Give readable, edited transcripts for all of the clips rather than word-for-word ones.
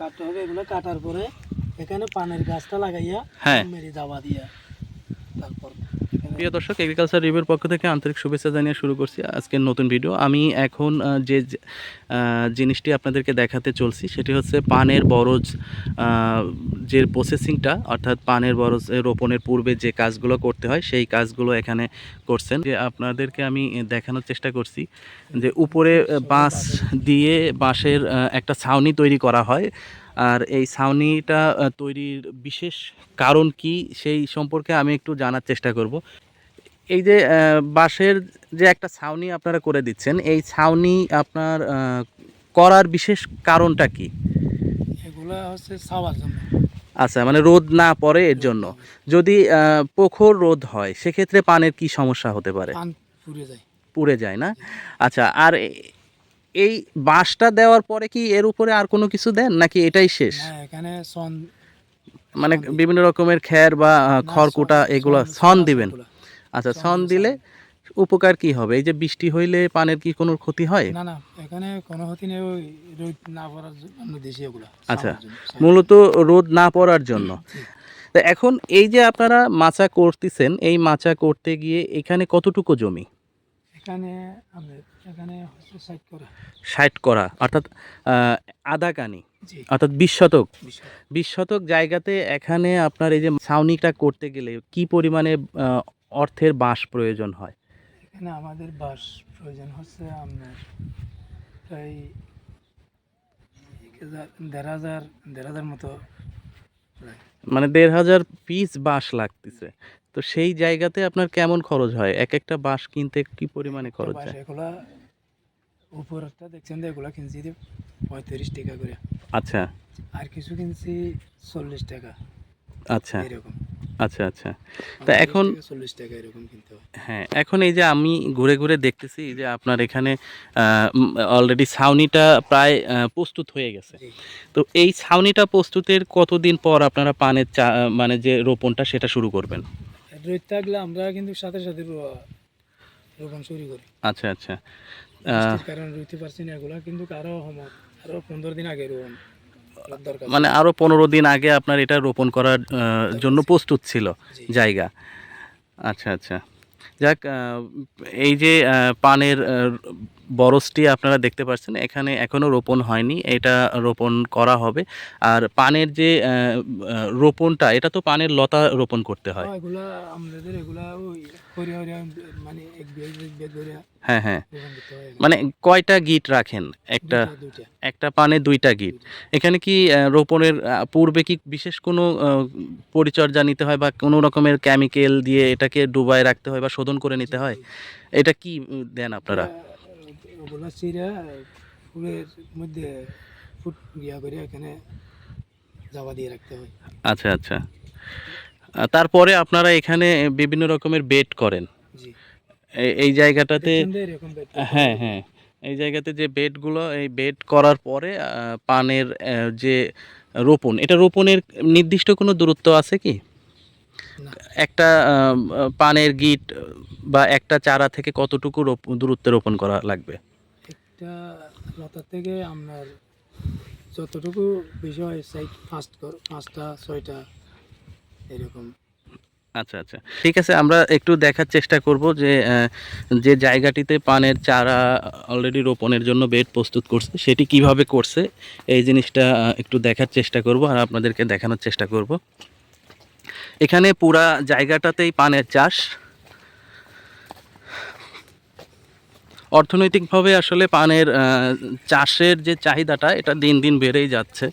কাটতে হবে। এগুলো কাটার পরে এখানে পানের গাছটা লাগাইয়া হ্যাঁ মেরি দাবা দিয়া তারপর প্রিয় দর্শক, এগ্রিকালচার রিভিউর পক্ষ থেকে আন্তরিক শুভেচ্ছা জানিয়ে শুরু করছি আজকের নতুন ভিডিও। আমি এখন জিনিসটি আপনাদেরকে দেখাতে চলছি সেটি হচ্ছে পানের বরজ, যে প্রসেসিংটা, অর্থাৎ পানের বরজ রোপণের পূর্বে যে কাজগুলো করতে হয় সেই কাজগুলো এখানে করছেন। যে আপনাদেরকে আমি দেখানোর চেষ্টা করছি যে উপরে বাঁশ দিয়ে বাঁশের একটা ছাউনি তৈরি করা হয়। আর এই ছাউনিটা তৈরির বিশেষ কারণ কি সেই সম্পর্কে আমি একটু জানার চেষ্টা করব। এই যে বাঁশের যে একটা ছাউনি আপনারা করে দিচ্ছেন, এই ছাউনি আপনার করার বিশেষ কারণটা কি? এগুলা হচ্ছে ছাওয়ার জন্য। আচ্ছা, মানে রোদ না পড়ে এর জন্য। যদি প্রখর রোদ হয় সেক্ষেত্রে পানের কি সমস্যা হতে পারে? পান পুড়ে যায়। পুড়ে যায় না? আচ্ছা, আর এই বাঁশটা দেওয়ার পরে কি এর উপরে আর কোনো কিছু দেন নাকি এটাই শেষ? না, এখানে সন মানে সন দিই। বিভিন্ন রকমের খ্যার বা না, খড়কুটা এগুলো সন ছন আছে দিবেন? এগুলা। আচ্ছা, সন ছন দিয়ে দিলে ছাড়ি। উপকার কি হবে? এই যে বৃষ্টি হইলে পানের কি কোনো ক্ষতি হয়? না না, এখানে কোনো হতি নেই। ওই রোদ না পড়ার জন্য দেশি এগুলা আচ্ছা, ছাওয়ার জন্য। মূলত রোদ না পড়ার জন্য। জি। তো এখন এই যে আপনারা মাচা করতেছেন, এই মাচা করতে গিয়ে এখানে কতটুকু জমি? এখানে আমাদের এখানে হচ্ছে 60 করা। 60 করা, অর্থাৎ আধা কানি, জি। অর্থাৎ 20 শতক। বিষয় 20 শতক জায়গাতে এখানে আপনার এই যে ছাউনিটা করতে গেলে কি পরিমাণে অর্থের বাঁশ প্রয়োজন হয়? এখানে আমাদের বাঁশ প্রয়োজন হচ্ছে আপনার প্রায় 1,000 দেড় হাজার মতো প্রায়। মানে 1500 পিস বাঁশ লাগতেছে। তো সেই জায়গাতে আপনার কেমন খরচ হয়? এক একটা বাঁশ কিনতে কি পরিমাণে একটা খরচ বাঁশ যায়? এগুলা উপরটা দেখছেন যে এগুলা কিনছি যে 35 টাকা করে। আচ্ছা, আর কিছু কিনছি 40 টাকা আচ্ছা, এরকম। আচ্ছা, আচ্ছা। তা 35 এখন টাকা 40 টাকা এরকম কিনতে হয়। হ্যাঁ, এখন এই যে আমি ঘুরে, ঘুরে দেখতেছি যে আপনার এখানে অলরেডি ছাউনিটা প্রায় প্রস্তুত হয়ে গেছে। জি। তো এই ছাউনিটা প্রস্তুতের কতদিন পর আপনারা পানের মানে যে রোপণটা সেটা শুরু করবেন? রোদ থাকলে আমরা কিন্তু সাথে সাথে রোপণ শুরু করি। আচ্ছা, আচ্ছা। আ বৃষ্টির কারণে রুইতে পারছি না এগুলা, কিন্তু আরো 15 দিন আগে রোপণ করার দরকার মানে ছিল। আরো 15 দিন আগে আপনার এটা রোপণ করার দরকার জন্য ছিল। প্রস্তুত ছিল জি। জায়গা। আচ্ছা, আচ্ছা। যাক, এই যে পানের বরজটি আপনারা দেখতে পাচ্ছেন এখানে এখনো রোপণ হয়নি। এটা রোপণ করা হবে। আর পানের যে রোপণটা, এটা তো পানের লতা রোপণ করতে হয়। এগুলা আমাদের এগুলা ওই হরিয়া হরিয়া মানে এক বিঘা করে হ্যাঁ, হ্যাঁ। রোপণ করতে হয় এগুলা। মানে কয়টা গিট রাখেন? একটা দুইটা একটা পানে ২ টা গিট। দুইটা। এখানে কি রোপণের পূর্বে কি বিশেষ কোনো পরিচর্যা নিতে হয় বা কোনো রকমের কেমিক্যাল দিয়ে এটাকে ডুবায় রাখতে হয় বা শোধন করে নিতে জি হয়? জি। এটা কি দেন আপনারা? এটা ওগুলা চিরা ফুলের মধ্যে ফুট ইয়া করে এখানে জাবা দিয়ে রাখতে হয়। আচ্ছা, আচ্ছা। তারপরে আপনারা এখানে বিভিন্ন রকমের বেড করেন। জি। এই জায়গাটাতে দেখছেন যে এরকম বেড করতে হয় হ্যাঁ, এগুলা। হ্যাঁ। এই জায়গাতে যে বেডগুলো, এই বেড করার পরে পানের যে রোপণ, এটা রোপণের নির্দিষ্ট কোনো দূরত্ব আছে কি? না, একটা পানের গিট বা একটা চারা থেকে কতটুকু দূরত্বে রোপণ করা লাগবে? একটা লতা থেকে আপনার যতটুকু বিষয় সাইড পাঁচটা ছয়টা এরকম। আচ্ছা, আচ্ছা। ঠিক আছে, আমরা একটু দেখার চেষ্টা করব যে যে জায়গাটিতে পানের চারা অলরেডি রোপণের জন্য বেড প্রস্তুত করছে সেটি কিভাবে করছে এই জিনিসটা একটু দেখার চেষ্টা করব আর আপনাদেরকে দেখানোর চেষ্টা করব। এখানে পুরা জায়গাটাতেই পানের চাষ। অর্থনৈতিকভাবে আসলে পানের চাষের যে চাহিদাটা এটা দিন দিন বেড়েই যাচ্ছে।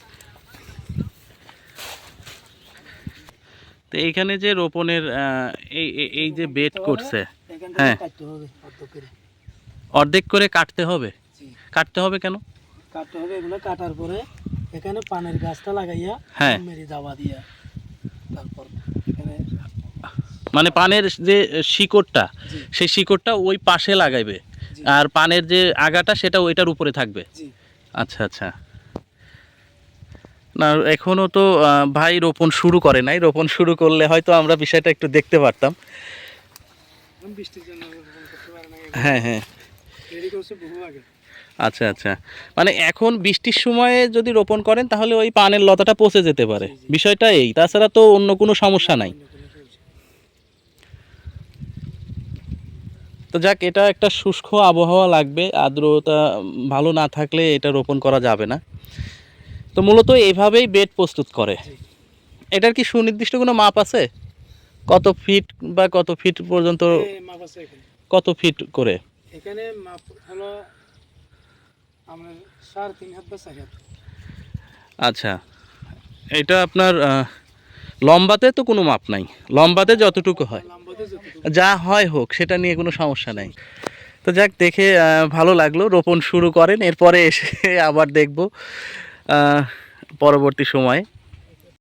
তো এইখানে যে রোপণের এই যে এরকম বেড করতে হলে করছে, এখান থেকে হ্যাঁ, কাটতে হবে অর্ধ করে। অর্ধেক করে কাটতে হবে। জি। কাটতে হবে কেন? কাটতে হবে, এগুলো কাটার পরে এখানে পানের গাছটা লাগাইয়া হ্যাঁ, মেরি দাবা দিয়া তারপর এখানে। মানে পানের যে শিকড়টা, জি সেই শিকড়টা ওই পাশে লাগাইবে জি আর পানের যে আগাটা সেটা ওইটার উপরে থাকবে। জি। আচ্ছা, আচ্ছা। না, এখনো তো ভাই রোপণ শুরু করে নাই। রোপণ শুরু করলে হয়তো আমরা বিষয়টা একটু দেখতে পারতাম। এখন বৃষ্টির জন্য রোপণ করতে পারে না এগুলো। হ্যাঁ, হ্যাঁ। রেডি করছে বহু আগে। আচ্ছা আচ্ছা, মানে এখন বৃষ্টির সময়ে যদি রোপণ করেন তাহলে ওই পানের লতাটা পচে যেতে পারে, জি, জি। বিষয়টা এই, তাছাড়া তো অন্য কোনো সমস্যা নাই। অন্য কোনো সমস্যা নেই। তো যাক, এটা একটা শুষ্ক আবহাওয়া লাগবে, আর্দ্রতা ভালো না থাকলে এটা রোপণ করা যাবে না। তো মূলত এইভাবেই বেড প্রস্তুত করে। জি। এটার কি সুনির্দিষ্ট কোনো মাপ আছে, কত ফিট বা কত ফিট পর্যন্ত, মাপ আছে এখানে। কত ফিট করে? এখানে মাপ হলো আমরা 3.5 হাত বা 4 হাত। আচ্ছা, এটা আপনার লম্বাতে তো কোনো মাপ নাই, লম্বাতে যতটুকু হয়, লম্বাতে যতটুকু। যা হয় হোক, সেটা নিয়ে কোনো সমস্যা নাই। তো যাক, দেখে ভালো লাগলো। রোপণ শুরু করেন, এরপরে এসে আবার দেখব পরবর্তী সময়ে।